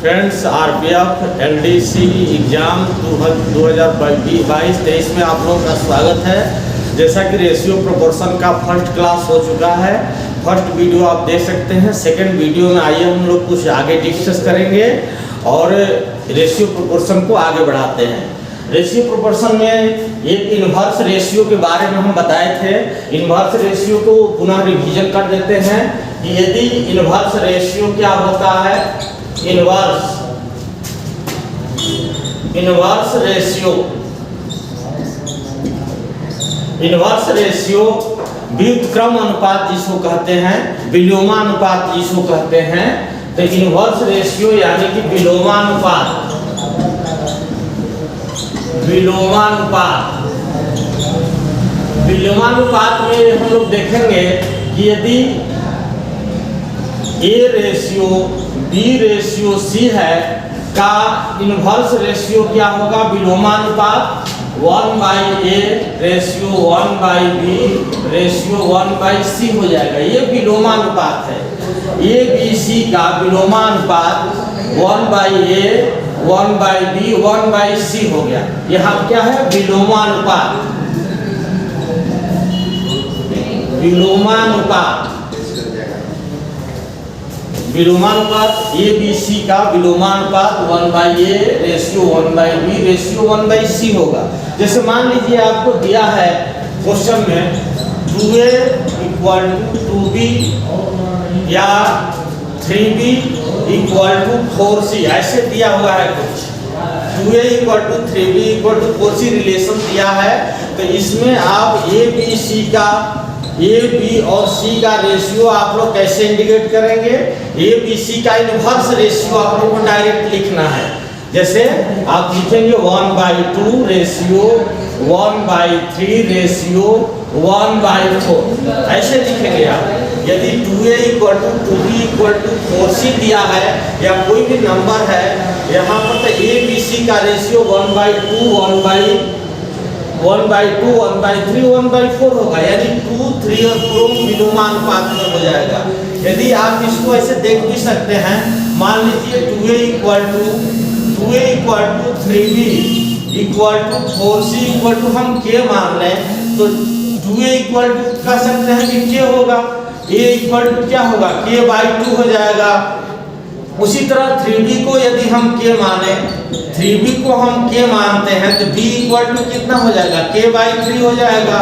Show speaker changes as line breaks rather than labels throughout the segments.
Friends, RPF LDC exam 2022-23 में आप लोगों का स्वागत है। जैसा कि रेशियो प्रोपोर्शन का फर्स्ट क्लास हो चुका है, फर्स्ट वीडियो आप देख सकते हैं। सेकंड वीडियो में आइए हम लोग कुछ आगे डिस्कस करेंगे और रेशियो प्रोपोर्शन को आगे बढ़ाते हैं। रेशियो प्रोपोर्शन में एक इन्वर्स रेशियो के बारे में हम बताए थे। इन्वर्स रेशियो को पुनः रिवीजन कर देते हैं कि यदि इन्वर्स रेशियो क्या होता है। इन्वर्स रेशियो व्युत्क्रम अनुपात जिसको कहते हैं, विलोमानुपात जिसको कहते हैं। तो इन्वर्स रेशियो यानी कि विलोमानुपात में हम लोग देखेंगे कि यदि A ratio B ratio C है का इन्वर्स रेशियो क्या होगा, विलोमानुपात 1/A ratio 1/B ratio 1/C हो जाएगा। ये विलोमानुपात है। ABC का विलोमानुपात 1/A 1/B 1/C हो गया। यहाँ क्या है, विलोमानुपात ABC का विलोमानुपात 1/A ratio 1/B ratio 1/C होगा। जैसे मान लीजिए आपको दिया है क्वेश्चन में 2A = 2B या 3B = 4C, ऐसे दिया हुआ है कुछ। 2A = 3B = 4C रिलेशन दिया है। तो इसमें आप A, B और C का रेशियो आप लोग कैसे इंडिकेट करेंगे। A, B, C का इन्वर्स रेशियो आप लोग को डायरेक्ट लिखना है। जैसे आप लिखेंगे 1/2 रेशियो 1/3 रेशियो 1/4, ऐसे लिखेंगे आप। यदि 2A = 2B = 4C दिया है या कोई भी नंबर है यहाँ पर, तो A, B, C का रेशियो 1/2 1/2 1/3 1/4 होगा, यानी 2, 3 और 4 विलोमानुपात में हो जाएगा। यदि आप इसको ऐसे देख भी सकते हैं, मान लीजिए 2A = 3B = 4C = हम K मान लें, तो 2A = कह सकते हैं कि K होगा। A = क्या होगा, K/2 हो जाएगा। उसी तरह 3B को यदि हम K माने, 3B को हम K मानते हैं, तो B = कितना हो जाएगा, K/3 हो जाएगा।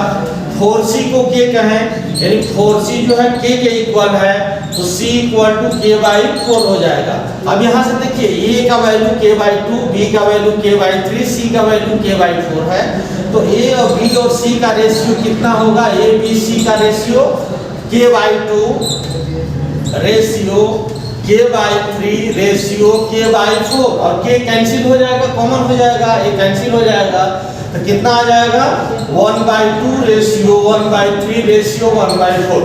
4C को K कहें, यानी 4C जो है K के इक्वल है, तो C = K/4 हो जाएगा। अब यहाँ से देखिए A का वैल्यू K/2, B का वैल्यू K/3, C का वैल्यू K/4 है। तो A और B और C का रेशियो कितना होगा, A, B, C का ratio K/2 ratio K/3 ratio K/4, और K कैंसिल हो जाएगा, कॉमन हो जाएगा, ये कैंसिल हो जाएगा। तो कितना आ जाएगा, 1/2 रेशियो 1/3 रेशियो 1/4।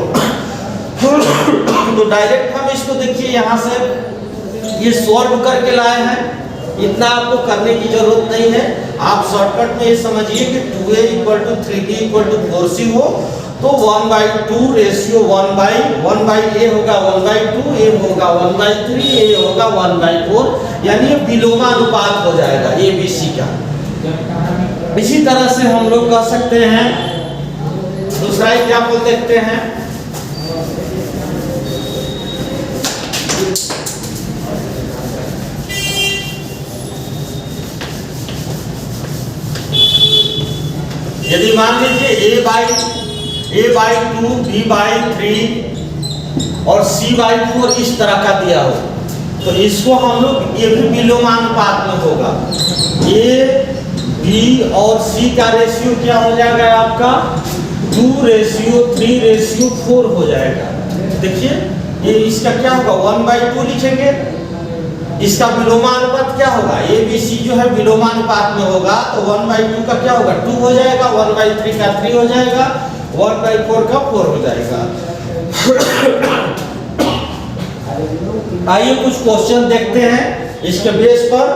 तो डायरेक्ट हम इसको देखिए यहाँ से ये सॉल्व करके लाए हैं, इतना आपको करने की जरूरत नहीं है। आप शॉर्टकट में ये समझिए कि 2A = 3B = 4C हो तो 1/2 रेशियो 1/A होगा 1/2, A होगा 1/3, A होगा 1/4, यानी ये विलोमानुपात हो जाएगा ABC का। इसी तरह से हम लोग कह सकते हैं, दूसरा एग्जाम्पल देखते हैं। यदि मान लीजिए A/2 B/3 और C/4 इस तरह का दिया हो, तो इसको हम लोग, ये भी विलोमानुपात में होगा। A, B और C का रेशियो क्या हो जाएगा आपका, 2 रेशियो 3 रेशियो 4 हो जाएगा। देखिए ये इसका क्या होगा, 1/2 लिखेंगे। इसका विलोमानुपात क्या होगा, A, B, C जो है विलोमानुपात में होगा, तो 1/2 का क्या होगा, 2 हो जाएगा, 1/3 का 3 हो जाएगा, 1/4 का 4 हो जाएगा। आइए कुछ क्वेश्चन देखते हैं इसके बेस पर।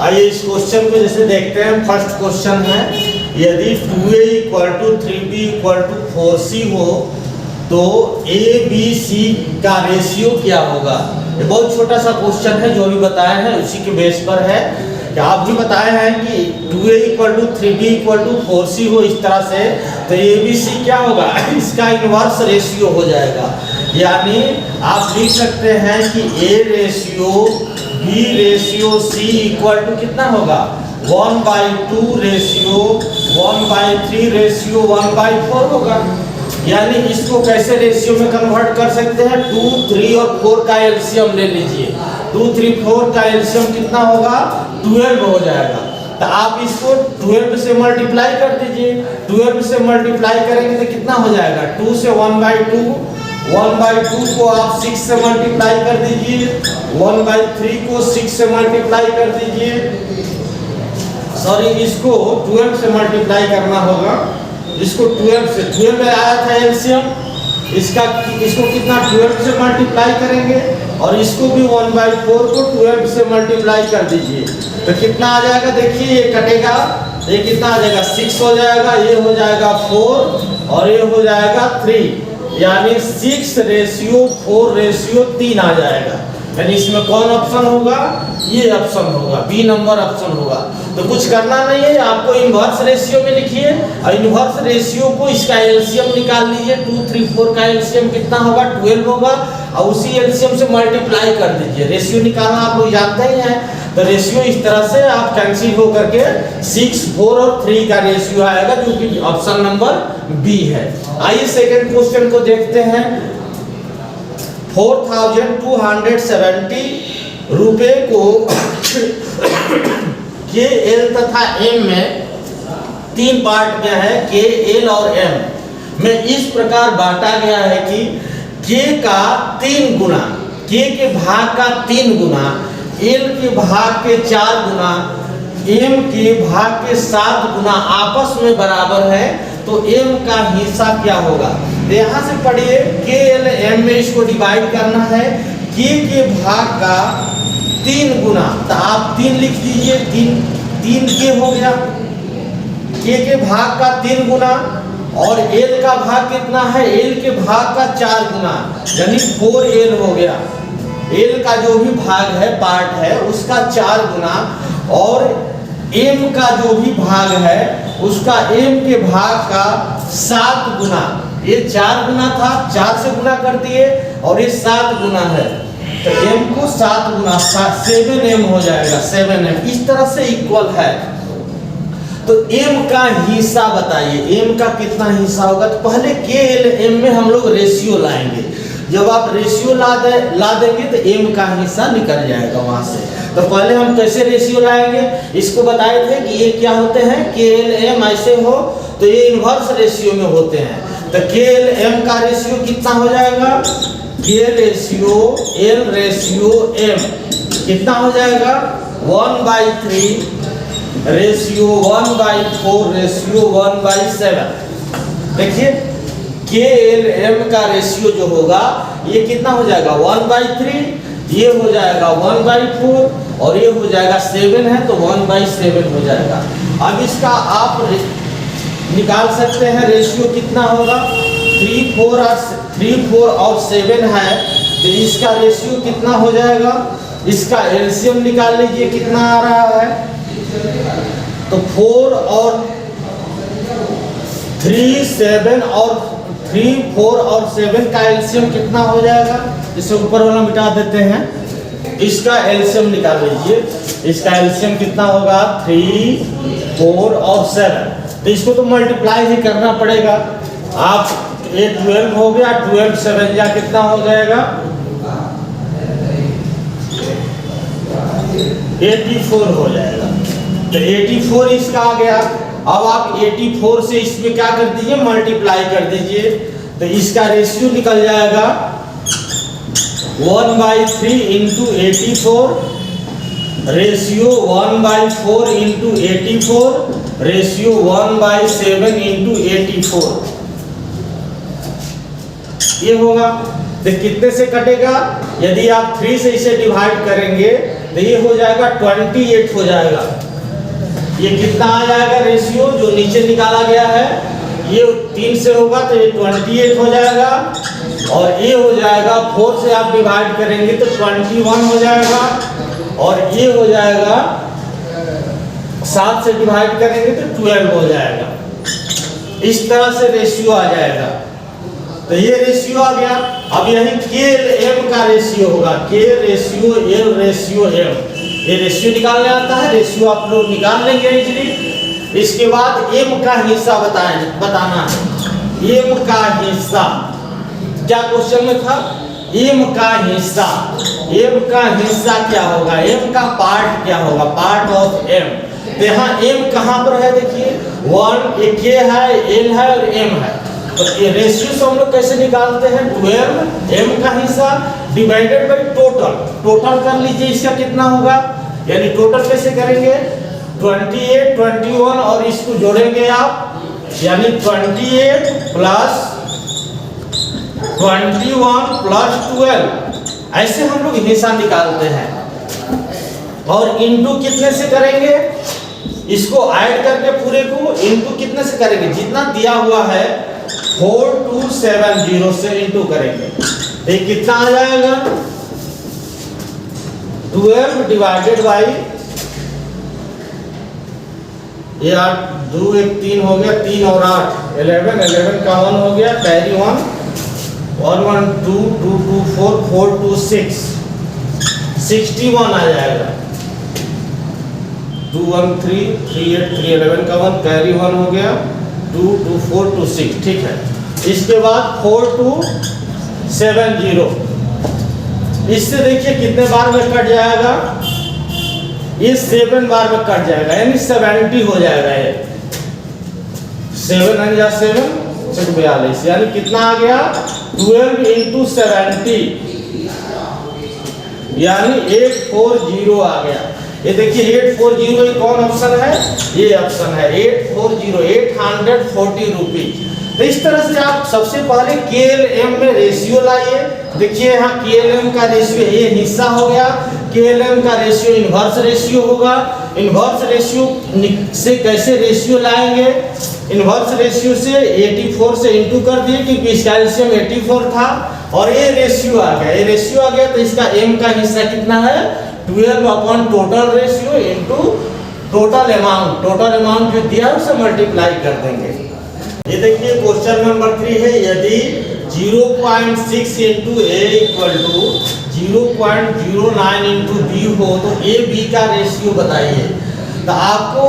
आइए इस क्वेश्चन को जैसे देखते हैं। फर्स्ट क्वेश्चन है, यदि 2A = 3B = 4C हो तो A, B, C का रेशियो क्या होगा। ये बहुत छोटा सा क्वेश्चन है जो भी बताया है उसी के बेस पर है कि आप भी बताए हैं कि 2a = 3b = 4c हो इस तरह से, तो ABC क्या होगा, इसका इनवर्स रेशियो हो जाएगा। यानी आप लिख सकते हैं कि A ratio B ratio C = कितना होगा, 1/2 रेशियो 1/3 रेशियो 1/4 होगा। यानी इसको कैसे रेशियो में कन्वर्ट कर सकते हैं, 2, 3 और 4 का एलसीएम ले लीजिए। 2, 3, 4 का एलसीएम कितना होगा, 12 हो जाएगा। तो आप इसको 12 से मल्टीप्लाई कर दीजिए। 12 से मल्टीप्लाई करेंगे तो कितना हो जाएगा, 2 से 1/2, 1/2 को आप 6 से मल्टीप्लाई कर दीजिए, 1/3 को 6 से मल्टीप्लाई कर दीजिए। सॉरी, इसको 12 से मल्टीप्लाई करना होगा। इसको 12 में आया था एलसीएम, इसको कितना 12 से मल्टीप्लाई करेंगे और इसको भी 1/4 को 12 से मल्टीप्लाई कर दीजिए तो कितना आ जाएगा, देखिए ये कटेगा, ये कितना आ जाएगा, 6 हो जाएगा, ये हो जाएगा 4 और ये हो जाएगा 3, यानी 6 रेशियो 4 रेशियो 3 आ जाएगा। यानी इसमें कौन ऑप्शन होगा, ये ऑप्शन होगा, बी नंबर ऑप्शन होगा। तो कुछ करना नहीं है, आपको इनवर्स रेशियो में लिखिए और इनवर्स रेशियो को इसका एलसीएम निकाल लीजिए। 2, 3, 4 का एलसीएम कितना होगा, 12 होगा और उसी एलसीएम से मल्टीप्लाई कर दीजिए। रेशियो निकालना आप लोग जानते ही हैं, तो रेशियो इस तरह से आप कैंसिल हो करके 6, 4 और 3 का रेशियो आएगा जो कि ऑप्शन नंबर बी है। आइए सेकेंड क्वेश्चन को देखते हैं। 4270 रुपए को के, एल तथा एम में 3 पार्ट में है, के, एल और एम में इस प्रकार बांटा गया है कि के का 3 गुना, के के भाग का 3 गुना, एल के भाग के 4 गुना, एम के भाग के 7 गुना आपस में बराबर है, तो एम का हिस्सा क्या होगा। तो यहाँ से पढ़िए, के, एल, एम में इसको डिवाइड करना है। के भाग का 3 गुना, तो आप 3 लिख दीजिए, 3 के हो गया, के भाग का 3 गुना और एल का भाग कितना है, एल के भाग का 4 गुना, यानी 4l हो गया। एल का जो भी भाग है, पार्ट है, उसका 4 गुना और एम का जो भी भाग है उसका एम के भाग का 7 गुना। ये 4 गुना था, 4 से गुना कर दिए और ये 7 गुना है, तो एम को 7 गुना 7m हो जाएगा, 7m इस तरह से इक्वल है। तो एम का हिस्सा बताइए, एम का कितना हिस्सा होगा। तो पहले के, एल, एम में हम लोग रेशियो लाएंगे। जब आप रेशियो ला देंगे तो एम का हिस्सा निकल जाएगा वहां से। तो पहले हम कैसे रेशियो लाएंगे, इसको बताए थे कि ये क्या होते हैं, के, एल, एम ऐसे हो तो ये इनवर्स रेशियो में होते हैं। तो के, एल, एम का रेशियो कितना हो जाएगा, के रेशियो एल रेशियो एम कितना हो जाएगा, 1/3 रेशियो 1/4 रेशियो 1/7। देखिए के, एल, एम का रेशियो जो होगा ये कितना हो जाएगा, 1/3, ये हो जाएगा 1/4 और ये हो जाएगा 7 है तो 1/7 हो जाएगा। अब इसका आप निकाल सकते हैं रेशियो कितना होगा, 3, 4 और 7 है तो इसका रेशियो कितना हो जाएगा। इसका एलसीएम निकाल लीजिए कितना आ रहा है, तो 4 और 3, 7 और 3, 4 और 7 का एलसीएम कितना हो जाएगा। इसे ऊपर वाला मिटा देते हैं, इसका एलसीएम निकाल लीजिए। इसका एलसीएम कितना होगा, 3, 4 और 7। तो इसको तो मल्टीप्लाई ही करना पड़ेगा। आप ये 12 हो गया, 12 7 या कितना हो जाएगा, 84 हो जाएगा। तो 84 इसका आ गया। अब आप 84 से इसमें क्या कर दीजिए, मल्टीप्लाई कर दीजिए, तो इसका रेशियो निकल जाएगा 1/3 into 84 ratio 1/4 into 84 ratio 1/7 into 84। ये होगा। तो कितने से कटेगा, यदि आप 3 से इसे डिवाइड करेंगे तो ये हो जाएगा 28 हो जाएगा। ये कितना आ जाएगा रेशियो जो नीचे निकाला गया है, ये 3 से होगा तो ये 28 हो जाएगा और ये हो जाएगा 4 से आप डिवाइड करेंगे तो 21 हो जाएगा, और ये हो जाएगा 7 से डिवाइड करेंगे तो 12 हो जाएगा। इस तरह से रेशियो आ जाएगा। तो ये रेशियो आ गया। अब यही के एम का रेशियो होगा, के रेशियो एल रेशियो एम, ये रेशियो निकालने आता है, रेशियो आप लोग निकाल लेंगे इजीली। इसके बाद एम का हिस्सा बताना है। एम का हिस्सा क्या क्वेश्चन में था? एम का हिस्सा, एम का हिस्सा क्या होगा, एम का पार्ट क्या होगा, पार्ट ऑफ एम। तो यहाँ एम कहाँ पर है देखिए, 1 एक के है, एल है और एम है। तो ये रेशियो से हम लोग कैसे निकालते हैं, 12 एम का हिस्सा डिवाइडेड बाई टोटल। टोटल कर लीजिए इसका कितना होगा, यानी टोटल कैसे करेंगे, 28 21 और इसको जोड़ेंगे आप, यानी 28 प्लस 21 प्लस 12, ऐसे हम लोग हिस्सा निकालते हैं। और इंटू कितने से करेंगे, इसको ऐड करके पूरे को इंटू कितने से करेंगे, जितना दिया हुआ है 4270 से इंटू करेंगे। ये कितना आ जाएगा, 12 डिवाइडेड बाई, ये 8 2 1 3 हो गया, 3 और 8 11, 11 का 1 हो गया, कैरी 1 1 1 2 2 2 4 4 2 6 61 आ जाएगा। 2 1 3 3 8 3 11 का 1 कैरी 1 हो गया, 2 2 4 2 6, ठीक है। इसके बाद 4270, इससे देखिए कितने बार में कट जाएगा, ये 7 बार में कट जाएगा, यानी 70 हो जाएगा। ये 7 या 7 42, यानी कितना आ गया, 12 इंटू 70, यानी 840 आ गया। ये देखिए 840 ये कौन ऑप्शन है, ये ऑप्शन है 840, 840 रुपीज। तो इस तरह से आप सबसे पहले KLM में रेशियो लाइए। देखिए यहाँ KLM का रेशियो ये हिस्सा हो गया, KLM का रेशियो इन्वर्स रेशियो होगा। इन्वर्स रेशियो से कैसे रेशियो लाएंगे, इन्वर्स रेशियो से 84 से इंटू कर दिए क्योंकि इसका एलसीएम 84 था, और ये रेशियो आ गया, ये रेशियो आ गया तो इसका m का हिस्सा कितना है, 12 upon total ratio into total amount. Total amount जो दिया है उसे मल्टीप्लाई कर देंगे। ये देखिए क्वेश्चन नंबर 3 है, यदि 0.6 into A equal to 0.09 into B हो तो ए बी का रेशियो बताइए। तो आपको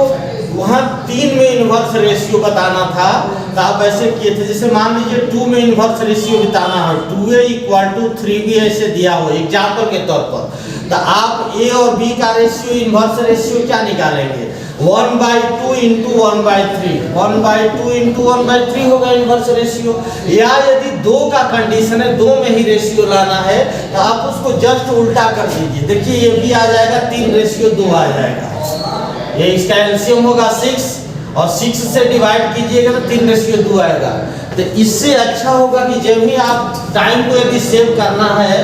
वहाँ 3 में इन्वर्स रेशियो बताना था, तो आप ऐसे किए थे, जैसे मान लीजिए 2 में इन्वर्स रेशियो बताना है, 2a इक्वल टू 3b ऐसे दिया हो एग्जाम्पल के तौर पर, तो आप a और b का रेशियो इन्वर्स रेशियो क्या निकालेंगे, 1/2 इंटू 1/3, 1/2 इंटू 1/3 होगा इन्वर्स रेशियो। या यदि 2 का कंडीशन है, 2 में ही रेशियो लाना है, तो आप उसको जस्ट उल्टा कर दीजिए। देखिए ये भी आ जाएगा 3:2 आ जाएगा, ये इसका एलसीएम होगा 6 और 6 से डिवाइड कीजिएगा तो 3:2 आएगा। तो इससे अच्छा होगा कि जब भी आप टाइम को यदि सेव करना है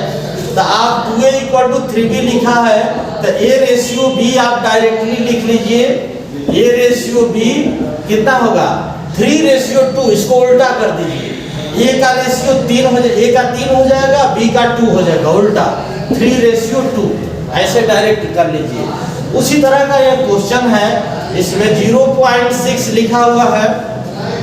तो आप 2a इक्वल टू 3b लिखा है तो a रेशियो b आप डायरेक्टली लिख लीजिए, a रेशियो b कितना होगा 3:2, इसको उल्टा कर दीजिए, a का रेशियो 3 हो जाएगा, a का 3 हो जाएगा, b का 2 हो जाएगा, उल्टा 3:2 ऐसे डायरेक्ट कर लीजिए। उसी तरह का यह क्वेश्चन है, इसमें 0.6 लिखा हुआ है,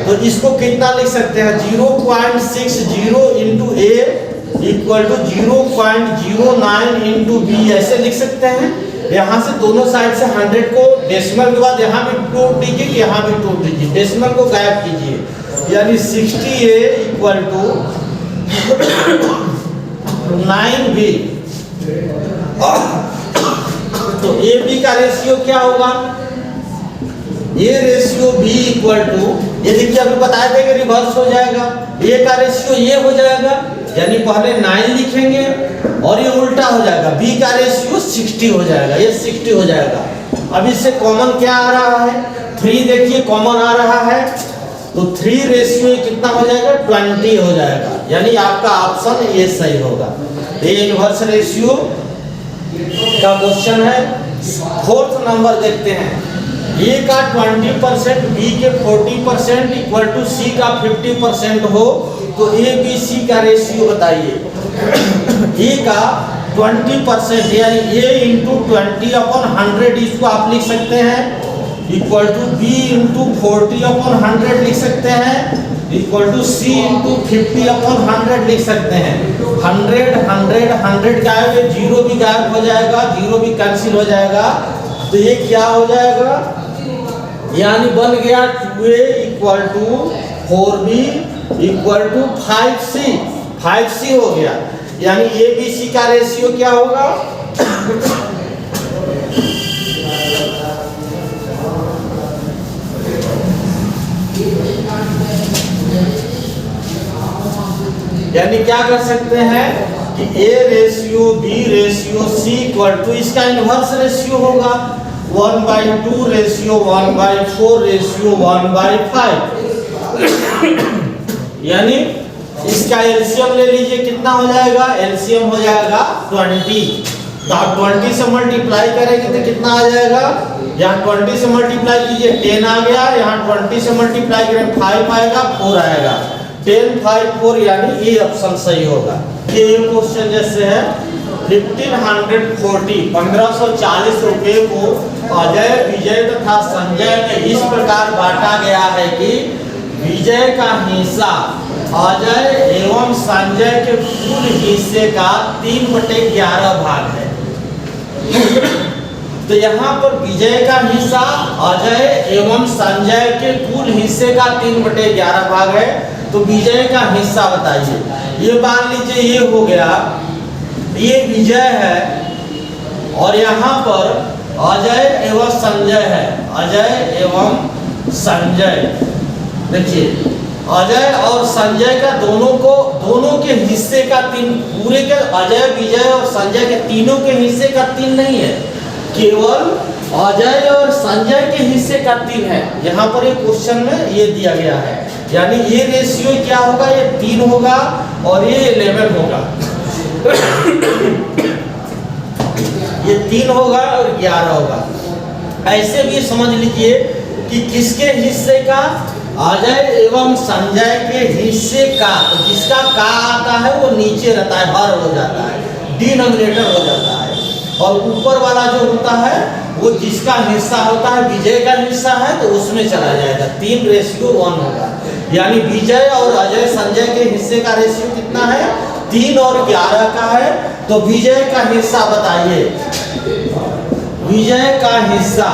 तो इसको कितना लिख सकते हैं, 0.60 into A equal to 0.09 into B ऐसे लिख सकते हैं। यहाँ से दोनों साइड से 100 को डेसिमल के बाद यहाँ भी टूट दीजिए, यहाँ भी टूट दीजिए, डेसिमल को गायब कीजिए, यानी 60a इक्वल टू 9b। तो ए बी का रेशियो क्या होगा, A ratio B equal to, ये देखिए अभी बताया था कि रिवर्स हो जाएगा, ए का रेशियो ये हो जाएगा, यानी पहले 9 लिखेंगे और ये उल्टा हो जाएगा, बी का रेशियो 60 हो जाएगा, ये 60 हो जाएगा। अब इससे कॉमन क्या आ रहा है, 3 देखिए कॉमन आ रहा है, तो 3 रेशियो कितना हो जाएगा 20 हो जाएगा, यानी आपका ऑप्शन ये सही होगा। ये इन्वर्स रेशियो का क्वेश्चन है। 4th नंबर देखते हैं, ए का 20%, बी के 40% इक्वल टू सी का 50% हो तो ए बी सी का रेशियो बताइए। ए का 20% यानी ए इंटू 20/100 इसको आप लिख सकते हैं, इक्वल टू बी इंटू 40/100 लिख सकते हैं, इक्वल टू सी इंटू 50/100 लिख सकते हैं। 100 100 100 गायब है, जीरो भी गायब हो जाएगा, जीरो भी कैंसिल हो जाएगा, तो ये क्या हो जाएगा, यानी बन गया 2a equal to 4b equal to 5c। 5c हो गया, यानी ए बी सी का रेशियो क्या होगा, यानी क्या कर सकते हैं कि A ratio B ratio C equal to इसका इनवर्स रेशियो होगा 1/2 रेशियो 1/4 रेशियो 1/5। यानी इसका एलसीएम ले लीजिए, कितना हो जाएगा, एलसीएम हो जाएगा 20। तो आप 20 से मल्टीप्लाई करेंगे तो कितना आ जाएगा, यहाँ 20 से मल्टीप्लाई कीजिए 10 आ गया, यहाँ 20 से मल्टीप्लाई करें 5 आएगा, 4 आएगा, 10 5 4, यानी ये ऑप्शन सही होगा। ये क्वेश्चन जैसे है 1540 रुपए को अजय विजय तथा संजय में इस प्रकार बांटा गया है कि विजय का हिस्सा अजय एवं संजय के कुल हिस्से का 3/11 भाग है। तो यहाँ पर विजय का हिस्सा अजय एवं संजय के कुल हिस्से का 3/11 भाग है, तो विजय का हिस्सा बताइए। ये मान लीजिए ये हो गया, ये विजय है और यहाँ पर अजय एवं संजय है, अजय एवं संजय। देखिए अजय और संजय का दोनों के हिस्से का 3, पूरे के अजय विजय और संजय के तीनों के हिस्से का 3 नहीं है, केवल अजय और संजय के हिस्से का 3 है। यहाँ पर एक क्वेश्चन में ये दिया गया है, यानी ये रेशियो क्या होगा, ये 3 होगा और ये 11 होगा। ये 3 होगा और 11 होगा। ऐसे भी समझ लीजिए कि किसके हिस्से का, अजय एवं संजय के हिस्से का, तो जिसका का आता है वो नीचे रहता है, हर हो जाता है, डिनोमिनेटर हो जाता है, और ऊपर वाला जो होता है वो जिसका हिस्सा होता है, विजय का हिस्सा है तो उसमें चला जाएगा। 3:1 होगा, यानी विजय और अजय संजय के हिस्से का रेशियो कितना है, 3 और 11 का है। तो विजय का हिस्सा बताइए, विजय का हिस्सा,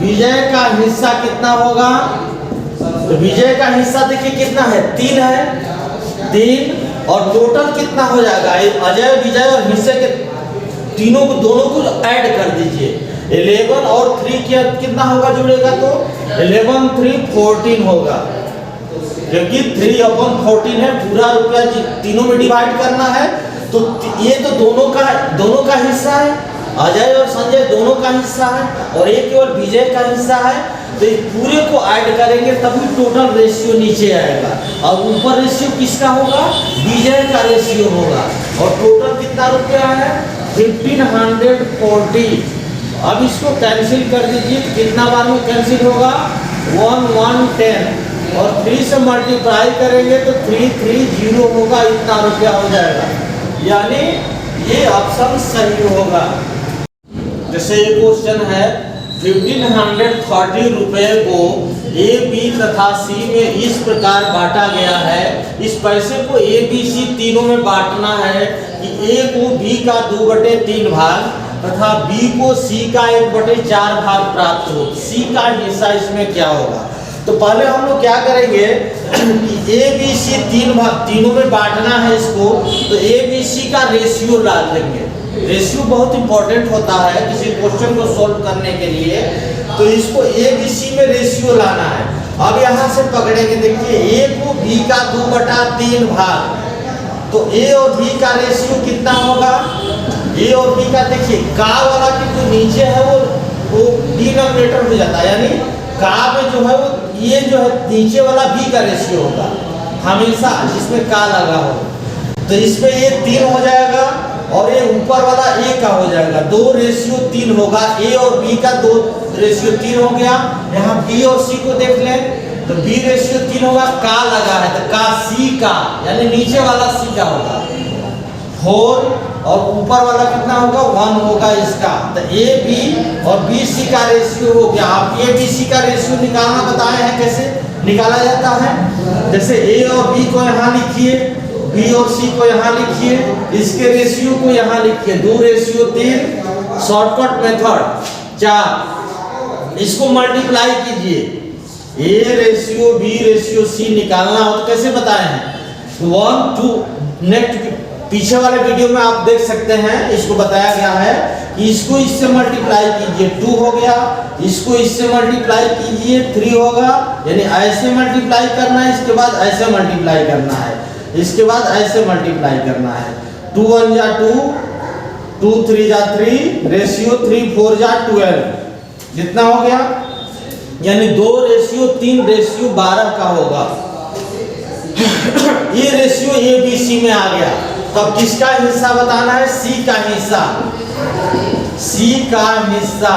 विजय का हिस्सा कितना होगा, तो विजय का हिस्सा देखिए कितना है, 3 है, 3 और टोटल कितना हो जाएगा, अजय विजय और हिस्से के तीनों को दोनों को ऐड कर दीजिए, 11 और 3 कितना होगा जुड़ेगा, तो 11 3 14 होगा, क्योंकि 3/14 है, पूरा रुपया तीनों में डिवाइड करना है। तो ये तो दोनों का हिस्सा है, अजय और संजय दोनों का हिस्सा है, और ये केवल विजय का हिस्सा है। तो पूरे को ऐड करेंगे तभी टोटल रेशियो नीचे आएगा, और ऊपर रेशियो किसका होगा, विजय का रेशियो होगा। और टोटल कितना रुपया है, 1540। अब इसको कैंसिल कर दीजिए, कितना बार में कैंसिल होगा, 1 1 10, और 3 से मल्टीप्लाई करेंगे तो 330 होगा, इतना रुपया हो जाएगा, यानी ये ऑप्शन सही होगा। जैसे ये क्वेश्चन है 1530 रुपए को ए बी तथा सी में इस प्रकार बांटा गया है, इस पैसे को ए बी सी तीनों में बांटना है कि ए को बी का 2/3 भाग तथा बी को सी का 1/4 भाग प्राप्त हो। सी का हिस्सा इसमें क्या होगा, तो पहले हम लोग क्या करेंगे कि ए बी सी 3 भाग तीनों में बांटना है इसको, तो ए बी सी का रेशियो डाल देंगे। रेशियो बहुत इंपॉर्टेंट होता है किसी क्वेश्चन को सॉल्व करने के लिए, तो इसको ए बी सी में रेशियो लाना है। अब यहाँ से पकड़ेंगे, देखिए ए को बी का 2/3 भाग, तो ए और बी का रेशियो कितना होगा, ए और बी का देखिए का वाला की जो नीचे है वो डिनोमिनेटर हो जाता है, यानी का में जो है वो ये जो है नीचे वाला बी का रेशियो होगा हमेशा जिसमें का लगा हो, तो इसमें ये 3 हो जाएगा और ये ऊपर वाला ए का हो जाएगा, 2:3 होगा। ए और बी का 2:3 हो गया। यहाँ बी और सी को देख लें, तो बी रेशियो 3 होगा, का लगा है तो का सी का यानी नीचे वाला सी का होगा 4 और ऊपर वाला कितना होगा 1 होगा इसका। तो ए बी और बी सी का रेशियो हो गया। आप ए बी सी का रेशियो निकालना बताए हैं कैसे निकाला जाता है। जैसे ए और बी को यहाँ लिखिए, बी और सी को यहाँ लिखिए, इसके रेशियो को यहाँ लिखिए 2 रेशियो 3, शॉर्टकट मेथड 4, इसको मल्टीप्लाई कीजिए। A ratio B ratio C निकालना हो तो कैसे बताए हैं 1 2 नेक्स्ट पीछे वाले वीडियो में आप देख सकते हैं, इसको बताया गया है कि इसको इससे मल्टीप्लाई कीजिए 2 हो गया, इसको इससे मल्टीप्लाई कीजिए 3 होगा, यानी ऐसे मल्टीप्लाई करना है, इसके बाद ऐसे मल्टीप्लाई करना है, इसके बाद ऐसे मल्टीप्लाई करना है। 2 1 जा 2, 2 3 जा 3, रेशियो 3 4 जा 12 जितना हो गया, यानी 2 रेशियो 3 रेशियो 12 का होगा। ये रेशियो ए बी सी में आ गया। तो अब किसका हिस्सा बताना है, सी का हिस्सा, सी का हिस्सा,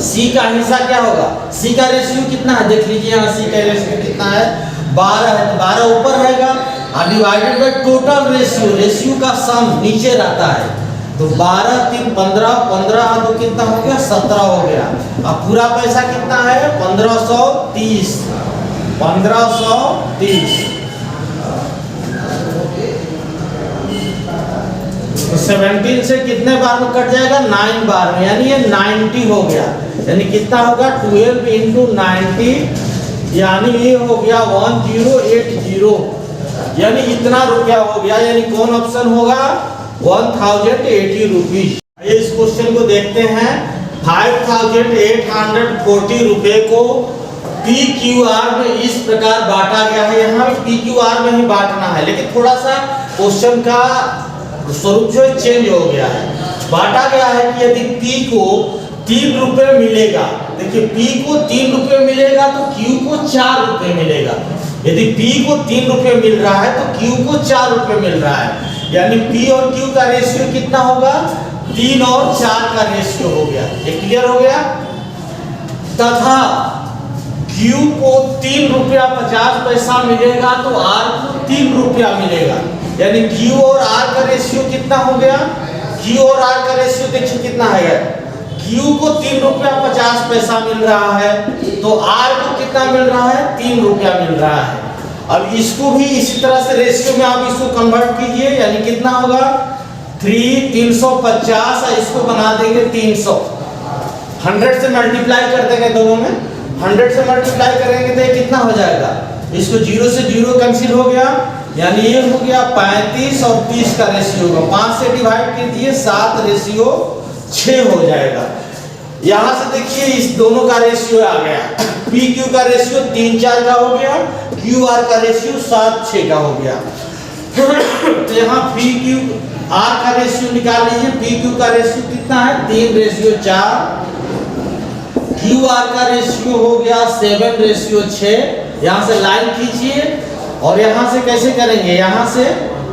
सी का हिस्सा क्या होगा, सी का रेशियो कितना है देख लीजिए यहाँ, सी का रेशियो कितना है 12 है, तो 12 ऊपर रहेगा और divided by total ratio, ratio का सम नीचे रहता है, तो 12 3 15, 15 तो कितना हो गया 17 हो गया। अब पूरा पैसा कितना है 1530, 1530 तो 17 से कितने बार में कट जाएगा 9 बार में, यानी ये 90 हो गया, यानी कितना होगा 12 इंटू 90, यानी ये हो गया 1080, यानी इतना रुपया हो गया, यानी कौन ऑप्शन होगा 1080 रुपीज। इस क्वेश्चन को देखते हैं। 5840 रुपए को पी क्यू आर में इस प्रकार बांटा गया है। यहाँ पे पी क्यू आर में ही बांटना है, लेकिन थोड़ा सा क्वेश्चन का स्वरूप जो चेंज हो गया है। बांटा गया है कि यदि P को 3 रुपए मिलेगा, देखिए P को 3 रुपए मिलेगा तो Q को 4 रुपए मिलेगा। यदि P को 3 रुपए मिल रहा है तो Q को 4 रुपए मिल रहा है, यानी P और Q का रेशियो कितना होगा 3 और 4 का रेशियो हो गया। ये क्लियर हो गया। तथा Q को 3 रुपया 50 पैसा मिलेगा तो R को 3 रुपया मिलेगा, यानी Q और R का रेशियो कितना हो गया, Q और R का रेशियो देखिए कितना है, Q को 3 रुपया 50 पैसा मिल रहा है तो R को कितना मिल रहा है 3 रुपया मिल रहा है। अब इसको भी इसी तरह से रेशियो में आप इसको कन्वर्ट कीजिए, यानी कितना होगा 3 350 और इसको बना देंगे 300, 100 से मल्टीप्लाई कर देंगे दोनों में, 100 से मल्टीप्लाई करेंगे तो ये कितना हो जाएगा, इसको 0 से 0 कैंसिल हो गया, यानी ये हो गया 35 और 30 का रेशियो होगा, 5 से डिवाइड कीजिए 7 रेशियो 6 हो जाएगा। यहाँ से देखिए इस दोनों का रेशियो आ गया, पी क्यू का रेशियो 3 4 का हो गया, क्यू आर का रेशियो 7 6 का हो गया। तो यहाँ पी क्यू आर का रेशियो निकाल लीजिए, पी क्यू का रेशियो कितना है 3 रेशियो 4, क्यू आर का रेशियो हो गया 7 रेशियो 6। यहाँ से लाइन खींचिए और यहाँ से कैसे करेंगे, यहाँ से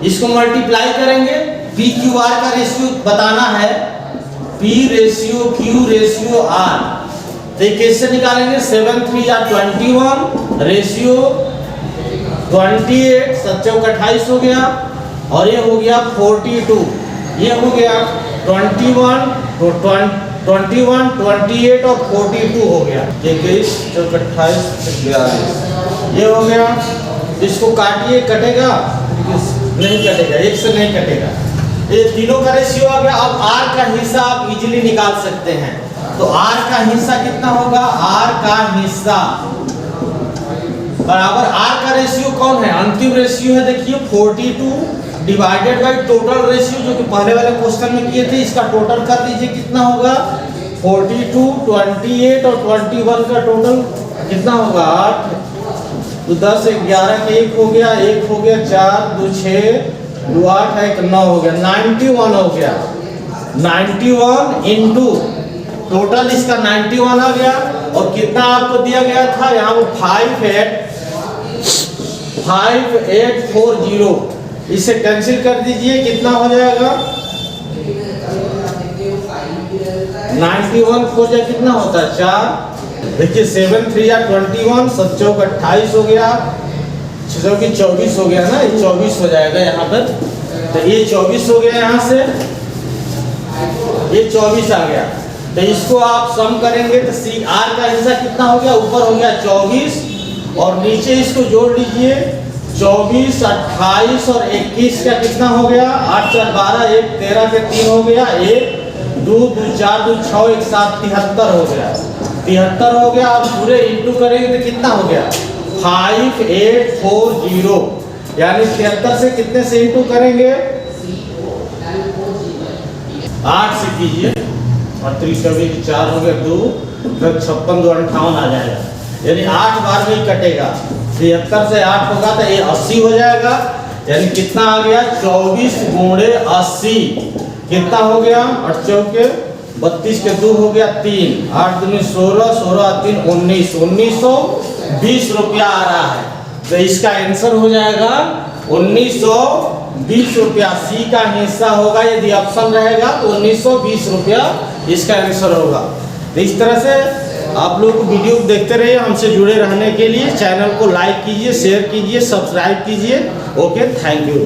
इसको मल्टीप्लाई करेंगे, पी क्यू आर का रेशियो बताना है, P ratio Q ratio R, तो ये कैसे निकालेंगे 7 3 या 21 रेशियो 28, 7 28 हो गया और ये हो गया 42, ये हो गया 21 21 28 और 42 हो गया, 21 28 42 ये हो गया। इसको काटिए, कटेगा नहीं कटेगा, एक से नहीं कटेगा, ये तीनों का रेशियो आ गया। अब R का हिस्सा आप इजीली निकाल सकते हैं, तो R का हिस्सा कितना होगा, R का हिस्सा बराबर R का रेशियो कौन है, अंतिम रेशियो है देखिए 42 डिवाइडेड बाय टोटल रेशियो, जो कि पहले वाले क्वेश्चन में किए थे, इसका टोटल कर दीजिए कितना होगा 42 28 और 21 का टोटल कितना होगा 8, तो 10 11 के 1 हो गया, 1 हो गया 4 2 6 2 8 1 9 हो गया, 91 हो गया। 91 इंटू टोटल इसका 91 आ गया, और कितना आपको दिया गया था यहाँ वो 5840, इसे कैंसिल कर दीजिए, कितना हो जाएगा 91 को कितना होता है 4 देखिए 7 3 या 21, 7 चौक 28 हो गया, 6 चौक 24 हो गया ना, ये 24 हो जाएगा यहाँ पर। तो ये 24 हो गया, यहाँ से ये 24 आ गया। तो इसको आप सम करेंगे तो सी आर का हिस्सा कितना हो गया, ऊपर हो गया 24 और नीचे इसको जोड़ लीजिए 24, 28 और 21 का कितना हो गया, 8 4 12, 1 13 के 3 हो गया, 1 2 2 4 2 6 1 7 73 हो गया, 73 हो गया। और पूरे इंटू करेंगे तो कितना हो गया 5840, यानी 73 से कितने से इंटू करेंगे, 8 से कीजिए और 3 4 हो गया 2 56 2 58 आ जाएगा, यानी 8 बार में ही कटेगा। 73 से 8 होगा तो ये 80 हो जाएगा, यानी कितना आ गया 24 गुणे 80 कितना हो गया, 8 चौके 32 के 2 हो गया 3, 8 दूनी 16, 16 3 19, 1920 रुपया आ रहा है। तो इसका आंसर हो जाएगा 1920 रुपया, सी का हिस्सा होगा। यदि ऑप्शन रहेगा तो 1920 रुपया इसका आंसर होगा। तो इस तरह से आप लोग वीडियो देखते रहिए, हमसे जुड़े रहने के लिए चैनल को लाइक कीजिए, शेयर कीजिए, सब्सक्राइब कीजिए। Okay, thank you.